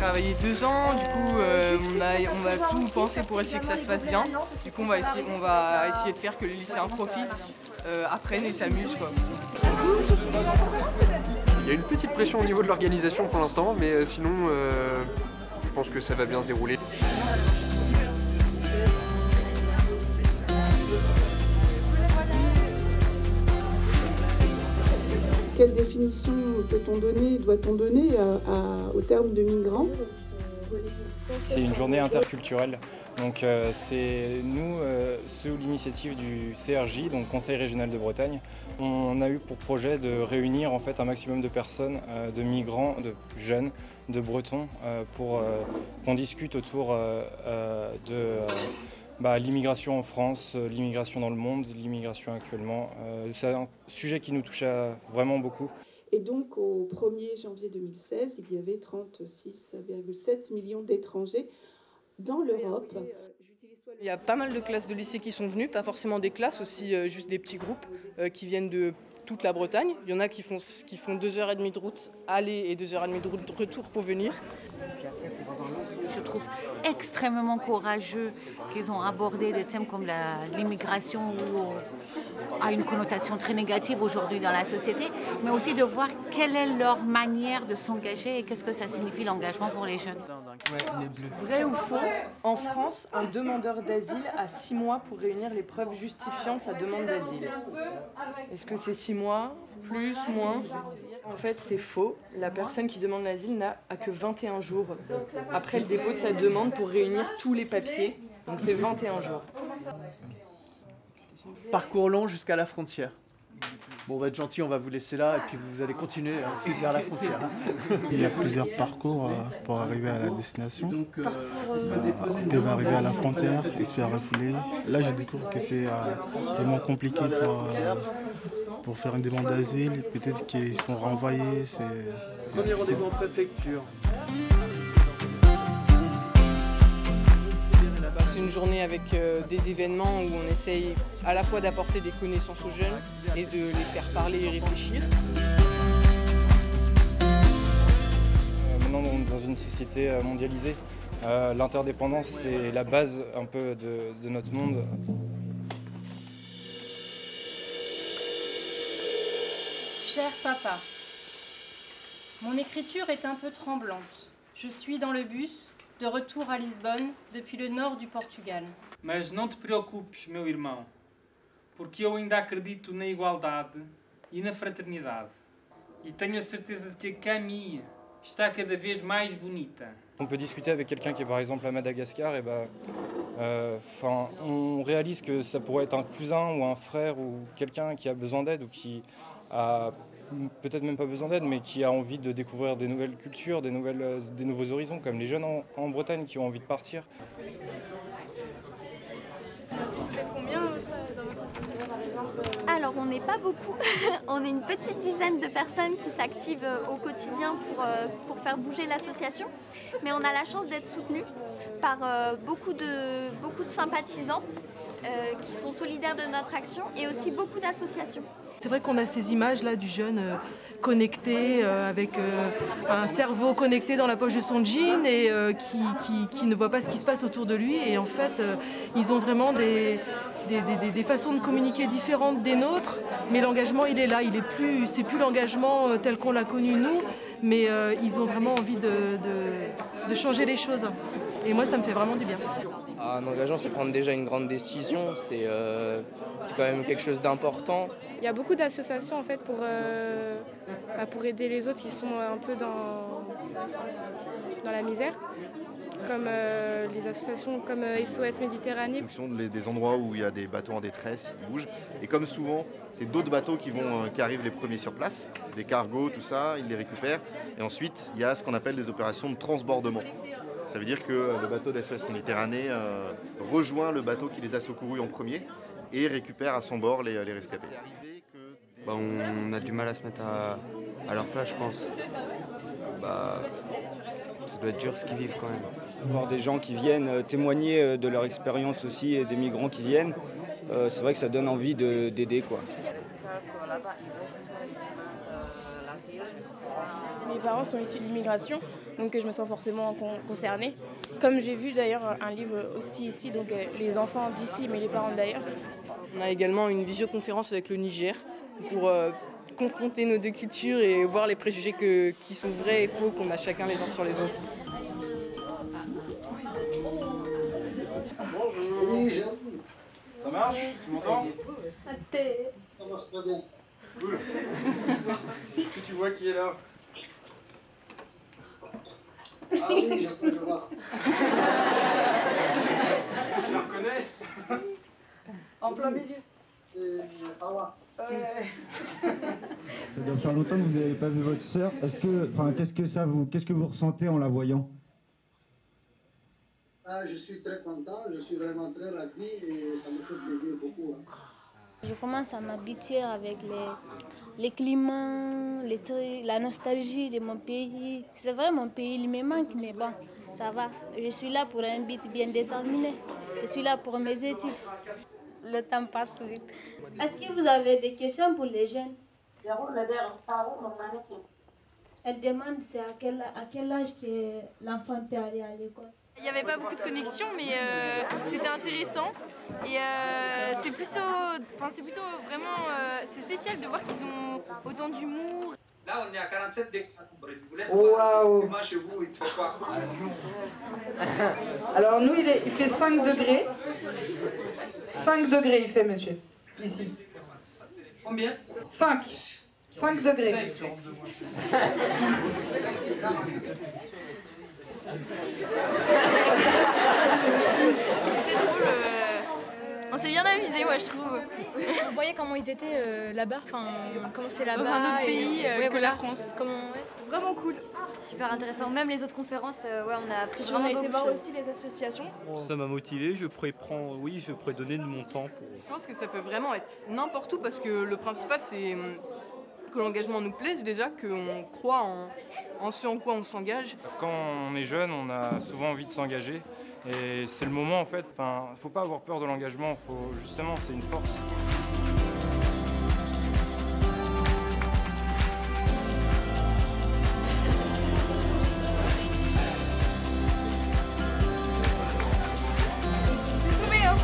travaillé 2 ans, du coup on va tout penser pour essayer que ça se passe bien. Du coup on va essayer de faire que les lycéens profitent, apprennent et s'amusent, quoi. Il y a une petite pression au niveau de l'organisation pour l'instant, mais sinon je pense que ça va bien se dérouler. Quelle définition peut-on donner, doit-on donner au terme de migrants? C'est une journée interculturelle. Donc c'est nous, sous l'initiative du CRJ, donc Conseil régional de Bretagne, on a eu pour projet de réunir en fait un maximum de personnes, de migrants, de jeunes, de Bretons, pour qu'on discute autour de l'immigration en France, l'immigration dans le monde, l'immigration actuellement. C'est un sujet qui nous touche vraiment beaucoup. Et donc au 1er janvier 2016, il y avait 36,7 millions d'étrangers dans l'Europe. Il y a pas mal de classes de lycée qui sont venues, pas forcément des classes, aussi juste des petits groupes qui viennent de toute la Bretagne. Il y en a qui font 2h30 de route aller et 2h30 de route retour pour venir. Je trouve extrêmement courageux qu'ils ont abordé des thèmes comme l'immigration a une connotation très négative aujourd'hui dans la société, mais aussi de voir quelle est leur manière de s'engager et qu'est-ce que ça signifie l'engagement pour les jeunes. Vrai ou faux, en France, un demandeur d'asile a 6 mois pour réunir les preuves justifiant sa demande d'asile. Est-ce que c'est 6 mois, plus, moins? En fait, c'est faux. La personne qui demande l'asile n'a que 21 jours après le dépôt de sa demande pour réunir tous les papiers. Donc c'est 21 jours. Parcours long jusqu'à la frontière. Bon, on va être gentil, on va vous laisser là et puis vous allez continuer ensuite vers la frontière. Il y a plusieurs parcours pour arriver à la destination. On peut arriver à la frontière et se faire refouler. Là, je découvre que c'est vraiment compliqué pour faire une demande d'asile. Peut-être qu'ils sont renvoyés. Premier rendez-vous en préfecture. C'est une journée avec des événements où on essaye à la fois d'apporter des connaissances aux jeunes et de les faire parler et réfléchir. Maintenant, dans une société mondialisée, l'interdépendance, c'est la base un peu de notre monde. Cher papa, mon écriture est un peu tremblante. Je suis dans le bus, de retour à Lisbonne, depuis le nord du Portugal. Mas não te preocupes, meu irmão, porque eu ainda acredito na igualdade e na fraternidade. E tenho a certeza de que a Camille está cada vez mais bonita. On peut discuter avec quelqu'un qui est par exemple à Madagascar, et on réalise que ça pourrait être un cousin ou un frère ou quelqu'un qui a besoin d'aide ou qui a peut-être même pas besoin d'aide, mais qui a envie de découvrir des nouvelles cultures, des nouveaux horizons, comme les jeunes en Bretagne qui ont envie de partir. Vous êtes combien dans votre association par exemple? Alors on n'est pas beaucoup, on est une petite dizaine de personnes qui s'activent au quotidien pour faire bouger l'association, mais on a la chance d'être soutenus par beaucoup de sympathisants qui sont solidaires de notre action et aussi beaucoup d'associations. C'est vrai qu'on a ces images-là du jeune connecté, avec un cerveau connecté dans la poche de son jean et qui ne voit pas ce qui se passe autour de lui. Et en fait, ils ont vraiment des façons de communiquer différentes des nôtres, mais l'engagement, il est là. C'est plus l'engagement tel qu'on l'a connu nous, mais ils ont vraiment envie de changer les choses. Et moi, ça me fait vraiment du bien. Un engagement, c'est prendre déjà une grande décision, c'est quand même quelque chose d'important. Il y a beaucoup d'associations en fait pour aider les autres qui sont un peu dans la misère, comme les associations comme SOS Méditerranée. En fonction des endroits où il y a des bateaux en détresse, ils bougent. Et comme souvent, c'est d'autres bateaux qui arrivent les premiers sur place, des cargos, tout ça, ils les récupèrent. Et ensuite, il y a ce qu'on appelle des opérations de transbordement. Ça veut dire que le bateau de SOS Méditerranée rejoint le bateau qui les a secourus en premier et récupère à son bord les rescapés. On a du mal à se mettre à leur place, je pense. Ça doit être dur ce qu'ils vivent quand même. Voir des gens qui viennent témoigner de leur expérience aussi et des migrants qui viennent, c'est vrai que ça donne envie d'aider, quoi. Mes parents sont issus de l'immigration, donc je me sens forcément concernée. Comme j'ai vu d'ailleurs un livre aussi ici, donc les enfants d'ici mais les parents d'ailleurs. On a également une visioconférence avec le Niger pour confronter nos deux cultures et voir les préjugés qui sont vrais et faux qu'on a chacun les uns sur les autres. Bonjour. Oui, ça marche? Tu m'entends? Ça marche très bien. Cool. Est-ce que tu vois qui est là? Ah oui, je peux le voir. Tu la reconnais? En plein milieu. C'est Hawa. Ça doit faire longtemps que vous n'avez pas vu votre sœur. Qu'est-ce que vous ressentez en la voyant? Ah, je suis très content, je suis vraiment très ravi et ça me fait plaisir beaucoup. Je commence à m'habituer avec les climats, la nostalgie de mon pays. C'est vrai, mon pays, il me manque, mais bon, ça va. Je suis là pour un but bien déterminé. Je suis là pour mes études. Le temps passe vite. Est-ce que vous avez des questions pour les jeunes? Elle demande c'est à quel âge que l'enfant peut aller à l'école. Il n'y avait pas beaucoup de connexions, mais c'était intéressant. Et c'est plutôt vraiment c'est spécial de voir qu'ils ont autant d'humour. Là, on est à 47 degrés. Je vous laisse voir chez vous, il fait quoi? Alors nous, il fait 5 degrés. 5 degrés il fait, monsieur, ici. Combien? 5 degrés. C'était drôle. On s'est bien amusé, ouais, je trouve. On voyait comment ils étaient là-bas, comment c'est là-bas. Dans un autre pays que la France. Vraiment cool. Super intéressant. Même les autres conférences, on a appris On vraiment a été beaucoup de voir choses. aussi les associations. Ça m'a motivé, je pourrais donner de mon temps pour... Je pense que ça peut vraiment être n'importe où parce que le principal c'est que l'engagement nous plaise déjà, qu'on croit en ce en quoi on s'engage. Quand on est jeune, on a souvent envie de s'engager et c'est le moment en fait. Faut pas avoir peur de l'engagement, justement c'est une force. Vous pouvez, hein.